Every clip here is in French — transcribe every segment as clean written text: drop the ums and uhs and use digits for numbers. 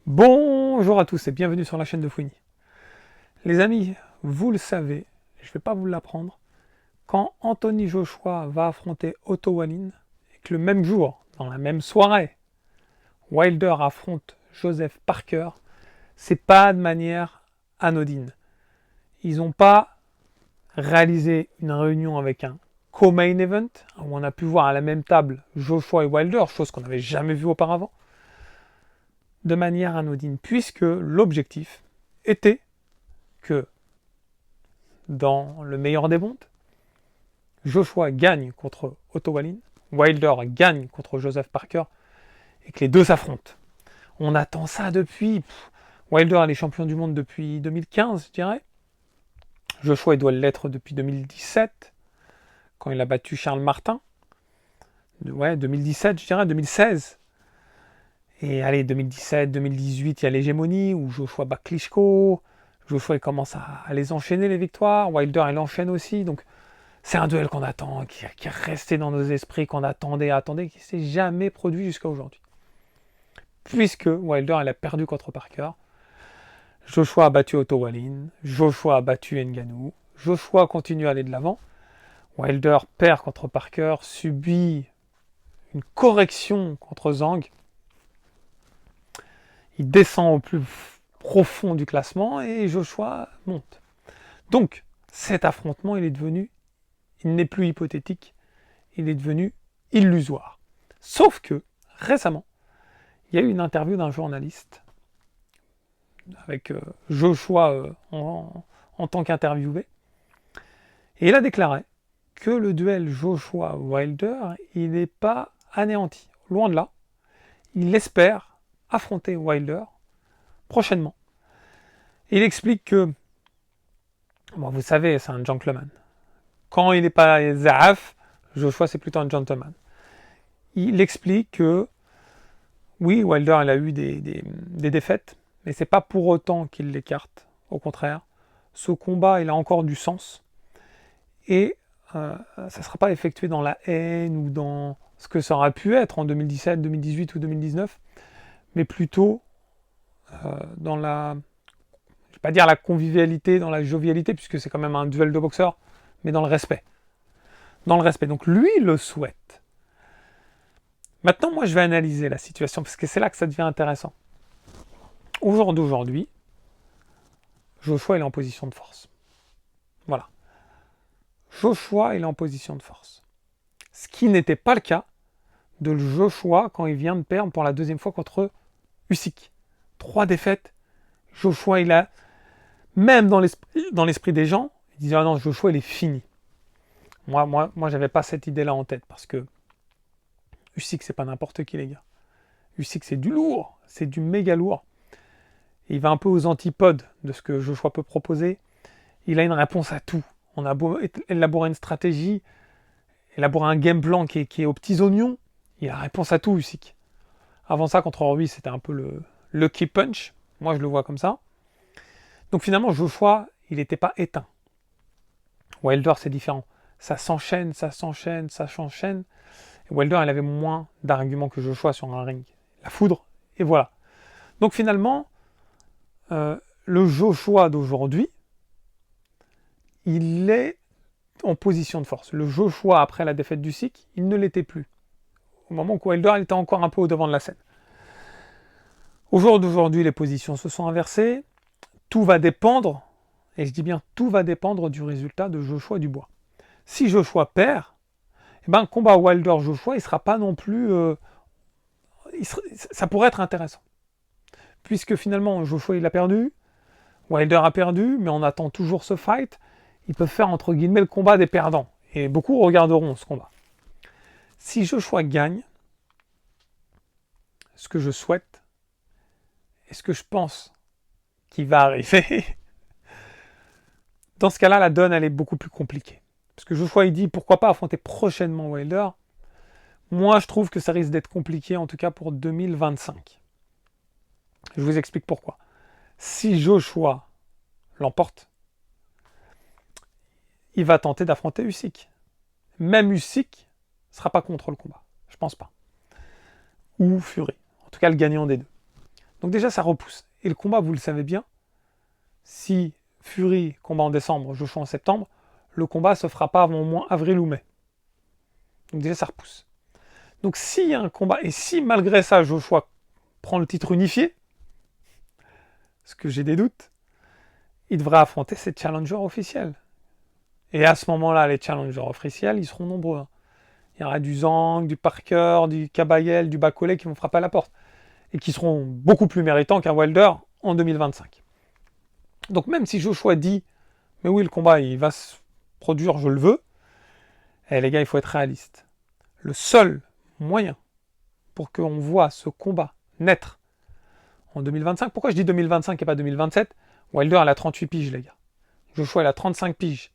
Bonjour à tous et bienvenue sur la chaîne de Fouini. Les amis, vous le savez, je ne vais pas vous l'apprendre, quand Anthony Joshua va affronter Otto Wallin, et que le même jour, dans la même soirée, Wilder affronte Joseph Parker, c'est pas de manière anodine. Ils n'ont pas réalisé une réunion avec un co-main event, où on a pu voir à la même table Joshua et Wilder, chose qu'on n'avait jamais vue auparavant, de manière anodine, puisque l'objectif était que, dans le meilleur des mondes, Joshua gagne contre Otto Wallin, Wilder gagne contre Joseph Parker, et que les deux s'affrontent. On attend ça depuis... Wilder est champion du monde depuis 2015, je dirais. Joshua il doit l'être depuis 2017, quand il a battu Charles Martin. Ouais, 2017, je dirais, 2016. Et allez, 2017, 2018, il y a l'hégémonie, où Joshua bat Klitschko. Joshua il commence à les enchaîner, les victoires. Wilder, il enchaîne aussi. Donc, c'est un duel qu'on attend, qui est resté dans nos esprits, qu'on attendait, qui ne s'est jamais produit jusqu'à aujourd'hui. Puisque Wilder, elle a perdu contre Parker. Joshua a battu Otto Wallin. Joshua a battu Ngannou. Joshua continue à aller de l'avant. Wilder perd contre Parker, subit une correction contre Zhang. Il descend au plus profond du classement et Joshua monte. Donc, cet affrontement, il n'est plus hypothétique, il est devenu illusoire. Sauf que, récemment, il y a eu une interview d'un journaliste avec Joshua en tant qu'interviewé, et il a déclaré que le duel Joshua-Wilder, il n'est pas anéanti. Loin de là, il espère affronter Wilder prochainement. Il explique que, bon, vous savez, c'est un gentleman. Quand il n'est pas zaaf, Joshua c'est plutôt un gentleman. Il explique que oui, Wilder il a eu des défaites, mais c'est pas pour autant qu'il l'écarte. Au contraire, ce combat il a encore du sens et ça ne sera pas effectué dans la haine ou dans ce que ça aurait pu être en 2017, 2018 ou 2019, mais plutôt dans la, je vais pas dire la convivialité, dans la jovialité, puisque c'est quand même un duel de boxeurs, mais dans le respect. Dans le respect. Donc lui il le souhaite. Maintenant, moi, je vais analyser la situation, parce que c'est là que ça devient intéressant. Au jour d'aujourd'hui, Joshua il est en position de force. Voilà. Joshua il est en position de force. Ce qui n'était pas le cas de Joshua quand il vient de perdre pour la deuxième fois contre Usyk. 3 défaites. Joshua, il a, même dans l'esprit des gens, ils disaient ah non, Joshua il est fini. Moi, j'avais pas cette idée-là en tête, parce que Usyk c'est pas n'importe qui, les gars. Usyk c'est du lourd, c'est du méga lourd. Il va un peu aux antipodes de ce que Joshua peut proposer. Il a une réponse à tout. On a beau élaborer une stratégie, élaborer un game plan qui est aux petits oignons, il a la réponse à tout, Usyk. Avant ça, contre Ruiz, c'était un peu le lucky punch. Moi, je le vois comme ça. Donc finalement, Joshua, il n'était pas éteint. Wilder, c'est différent. Ça s'enchaîne, ça s'enchaîne, ça s'enchaîne. Et Wilder, il avait moins d'arguments que Joshua sur un ring. La foudre, et voilà. Donc finalement, le Joshua d'aujourd'hui, il est en position de force. Le Joshua, après la défaite d'Usyk, il ne l'était plus. Au moment où Wilder était encore un peu au devant de la scène. Au jour d'aujourd'hui, les positions se sont inversées. Tout va dépendre, et je dis bien tout va dépendre du résultat de Joshua Dubois. Si Joshua perd, eh ben, combat Wilder-Joshua, il ne sera pas non plus... ça pourrait être intéressant. Puisque finalement, Joshua, il a perdu, Wilder a perdu, mais on attend toujours ce fight. Ils peuvent faire, entre guillemets, le combat des perdants. Et beaucoup regarderont ce combat. Si Joshua gagne, ce que je souhaite, et ce que je pense qui va arriver, dans ce cas-là, la donne, elle est beaucoup plus compliquée. Parce que Joshua, il dit, pourquoi pas affronter prochainement Wilder. Moi, je trouve que ça risque d'être compliqué, en tout cas pour 2025. Je vous explique pourquoi. Si Joshua l'emporte, il va tenter d'affronter Usyk. Même Usyk ne sera pas contre le combat. Je pense pas. Ou Fury. En tout cas, le gagnant des deux. Donc déjà, ça repousse. Et le combat, vous le savez bien, si Fury combat en décembre, Joshua en septembre, le combat se fera pas avant au moins avril ou mai. Donc déjà, ça repousse. Donc s'il y a un combat, et si malgré ça, Joshua prend le titre unifié, parce que j'ai des doutes, il devrait affronter ses challengers officiels. Et à ce moment-là, les challengers officiels, ils seront nombreux. Hein. Il y aura du Zhang, du Parker, du Kabayel, du Bacolé qui vont frapper à la porte. Et qui seront beaucoup plus méritants qu'un Wilder en 2025. Donc même si Joshua dit « Mais oui, le combat, il va se produire, je le veux », les gars, il faut être réaliste. Le seul moyen pour qu'on voit ce combat naître en 2025, pourquoi je dis 2025 et pas 2027 ? Wilder, il a 38 piges, les gars. Joshua, il a 35 piges.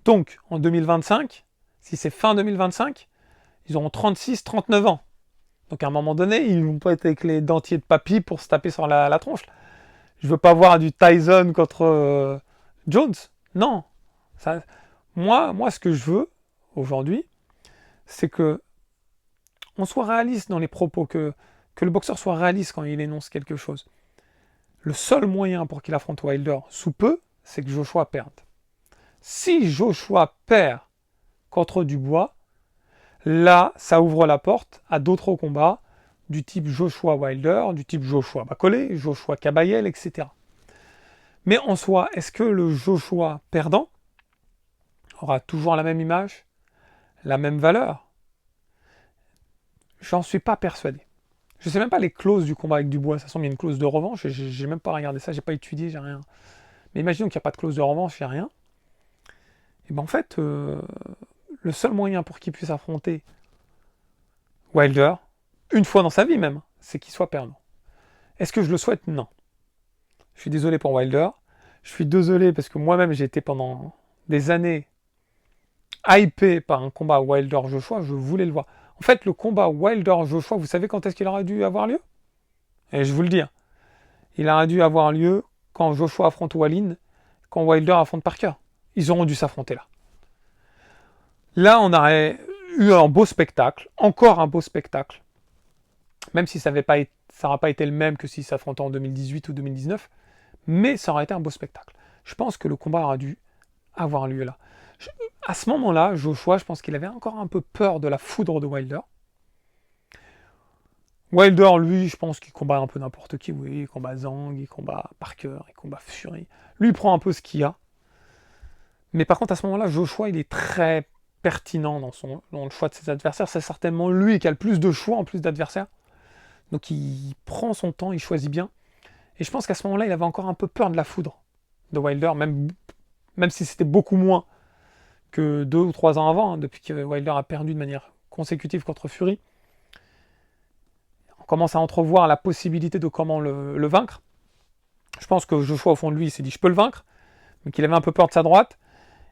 Donc, en 2025, si c'est fin 2025, ils auront 36, 39 ans. Donc, à un moment donné, ils ne vont pas être avec les dentiers de papy pour se taper sur la tronche. Je veux pas voir du Tyson contre Jones. Non. Ça, moi, ce que je veux, aujourd'hui, c'est que on soit réaliste dans les propos, que le boxeur soit réaliste quand il énonce quelque chose. Le seul moyen pour qu'il affronte Wilder sous peu, c'est que Joshua perde. Si Joshua perd contre Dubois, là, ça ouvre la porte à d'autres combats du type Joshua Wilder, du type Joshua Bacolé, Joshua Kabayel, etc. Mais en soi, est-ce que le Joshua perdant aura toujours la même image, la même valeur ? J'en suis pas persuadé. Je sais même pas les clauses du combat avec Dubois. Ça semble il y a une clause de revanche. J'ai même pas regardé ça, j'ai pas étudié, j'ai rien. Mais imaginons qu'il n'y a pas de clause de revanche, il n'y a rien. Et ben en fait, le seul moyen pour qu'il puisse affronter Wilder, une fois dans sa vie même, c'est qu'il soit perdant. Est-ce que je le souhaite ? Non. Je suis désolé pour Wilder. Je suis désolé parce que moi-même j'ai été pendant des années hypé par un combat Wilder-Joshua, je voulais le voir. En fait, le combat Wilder-Joshua, vous savez quand est-ce qu'il aurait dû avoir lieu ? Et je vous le dis, il aurait dû avoir lieu quand Joshua affronte Wallin, quand Wilder affronte Parker. Ils auront dû s'affronter là. Là, on aurait eu un beau spectacle, encore un beau spectacle, même si ça n'aurait pas été le même que s'ils s'affrontaient en 2018 ou 2019, mais ça aurait été un beau spectacle. Je pense que le combat aurait dû avoir lieu là. À ce moment-là, Joshua, je pense qu'il avait encore un peu peur de la foudre de Wilder. Wilder, lui, je pense qu'il combat un peu n'importe qui. Oui, il combat Zhang, il combat Parker, il combat Fury. Lui, il prend un peu ce qu'il y a. Mais par contre, à ce moment-là, Joshua, il est très pertinent dans le choix de ses adversaires. C'est certainement lui qui a le plus de choix en plus d'adversaires. Donc, il prend son temps, il choisit bien. Et je pense qu'à ce moment-là, il avait encore un peu peur de la foudre de Wilder, même si c'était beaucoup moins que 2 ou 3 ans avant, depuis que Wilder a perdu de manière consécutive contre Fury. On commence à entrevoir la possibilité de comment le vaincre. Je pense que Joshua, au fond de lui, il s'est dit « je peux le vaincre », mais qu'il avait un peu peur de sa droite.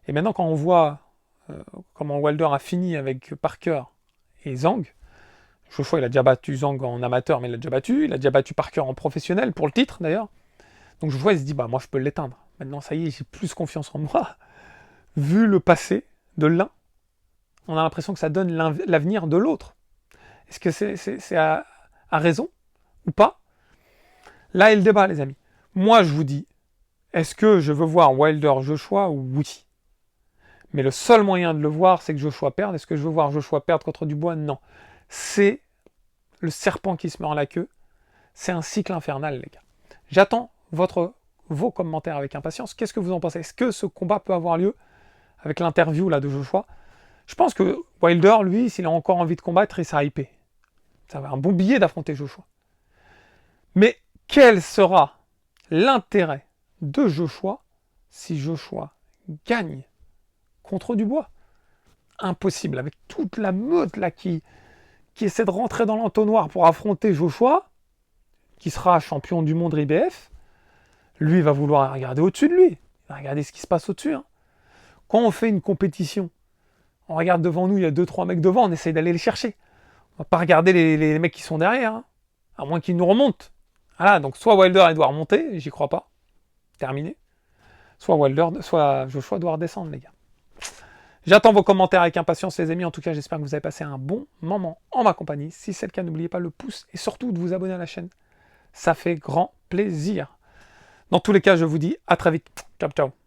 Et maintenant, quand on voit comment Wilder a fini avec Parker et Zhang, Joshua, il a déjà battu Zhang en amateur, mais il a déjà battu Parker en professionnel, pour le titre d'ailleurs. Donc Joshua, il se dit « bah moi, je peux l'éteindre. Maintenant, ça y est, j'ai plus confiance en moi. » Vu le passé de l'un, on a l'impression que ça donne l'avenir de l'autre. Est-ce que c'est à raison ou pas ? Là est le débat, les amis. Moi, je vous dis, est-ce que je veux voir Wilder-Joshua ? Oui. Mais le seul moyen de le voir, c'est que Joshua perde. Est-ce que je veux voir Joshua perdre contre Dubois ? Non. C'est le serpent qui se mord la queue. C'est un cycle infernal, les gars. J'attends vos commentaires avec impatience. Qu'est-ce que vous en pensez ? Est-ce que ce combat peut avoir lieu ? Avec l'interview là de Joshua, je pense que Wilder, lui, s'il a encore envie de combattre, il sera hypé. Ça va un bon billet d'affronter Joshua. Mais quel sera l'intérêt de Joshua si Joshua gagne contre Dubois ? Impossible, avec toute la meute là qui essaie de rentrer dans l'entonnoir pour affronter Joshua, qui sera champion du monde IBF, lui va vouloir regarder au-dessus de lui, il va regarder ce qui se passe au-dessus. Quand on fait une compétition, on regarde devant nous, il y a 2-3 mecs devant, on essaye d'aller les chercher. On va pas regarder les mecs qui sont derrière, à moins qu'ils nous remontent. Voilà, donc soit Wilder il doit remonter, j'y crois pas, terminé. Soit Joshua doit redescendre, les gars. J'attends vos commentaires avec impatience, les amis. En tout cas, j'espère que vous avez passé un bon moment en ma compagnie. Si c'est le cas, n'oubliez pas le pouce et surtout de vous abonner à la chaîne. ça fait grand plaisir. Dans tous les cas, je vous dis à très vite. Ciao, ciao.